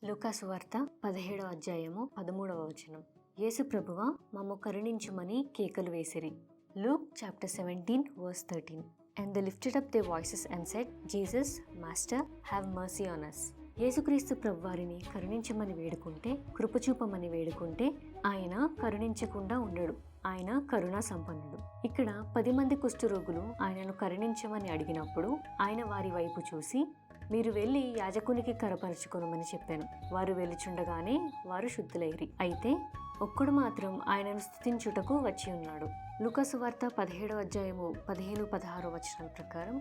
లూకాసు వార్త 17వ అధ్యాయము 13వ వచనం. యేసు ప్రభువా మమ్ము కరుణించుమని కేకలు వేసిరి. Luke chapter 17 verse 13. And they lifted up their voices and said, Jesus, Master, have mercy on us. యేసుక్రీస్తు ప్రభువారిని కరుణించమని వేడుకుంటే, కృపచూపమని వేడుకుంటే ఆయన కరుణించకుండా ఉండడు. ఆయన కరుణా సంపన్నుడు. ఇక్కడ 10 మంది కుష్ఠరోగులు ఆయనను కరుణించమని అడిగినప్పుడు ఆయన వారి వైపు చూసి, మీరు వెళ్ళి యాజకునికి కరపరుచుకొనమని చెప్పాను. వారు వెళ్ళుచుండగానే వారు శుద్ధులైరి. అయితే ఒక్కడు మాత్రం ఆయనను స్తుతించుటకు వచ్చి ఉన్నాడు. లూకాసు వార్త 17వ అధ్యాయము 15-16 వచనాల ప్రకారం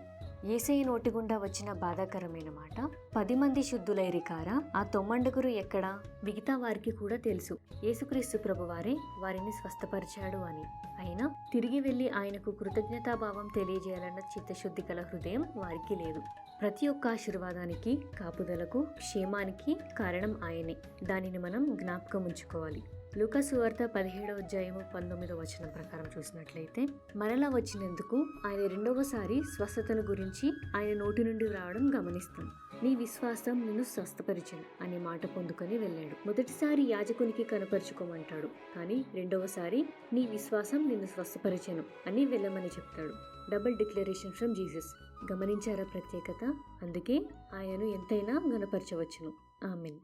యేసయ్య నోటి గుండా వచ్చిన బాధాకరమైన మాట, 10 మంది శుద్ధులైరి కారా, ఆ 9 ఎక్కడా? మిగతా వారికి కూడా తెలుసు యేసుక్రీస్తు ప్రభువారే వారిని స్వస్థపరిచాడు అని. అయినా తిరిగి వెళ్లి ఆయనకు కృతజ్ఞతాభావం తెలియజేయాలన్న చిత్తశుద్ధి కల హృదయం వారికి లేదు. ప్రతి ఒక్క ఆశీర్వాదానికి, కాపుదలకు, క్షేమానికి కారణం ఆయనే. దానిని మనం జ్ఞాపకం ఉంచుకోవాలి. లూకాసు వార్త 17వ అధ్యాయము 19వ వచనం ప్రకారం చూసినట్లయితే, మరలా వచ్చినందుకు ఆయన రెండవసారి స్వస్థతను గురించి ఆయన నోటి నుండి రావడం గమనిస్తాం. నీ విశ్వాసం నిన్ను స్వస్థపరిచను అనే మాట పొందుకొని వెళ్ళాడు. మొదటిసారి యాజకునికి కనపరుచుకోమంటాడు, కానీ రెండవసారి నీ విశ్వాసం నిన్ను స్వస్థపరిచను అని వెళ్ళమని చెప్తాడు. Double declaration from Jesus. గమనించారా ప్రత్యేకత? అందుకే ఆయనను ఎంతైనా గణపరచవచ్చును. ఆమెన్.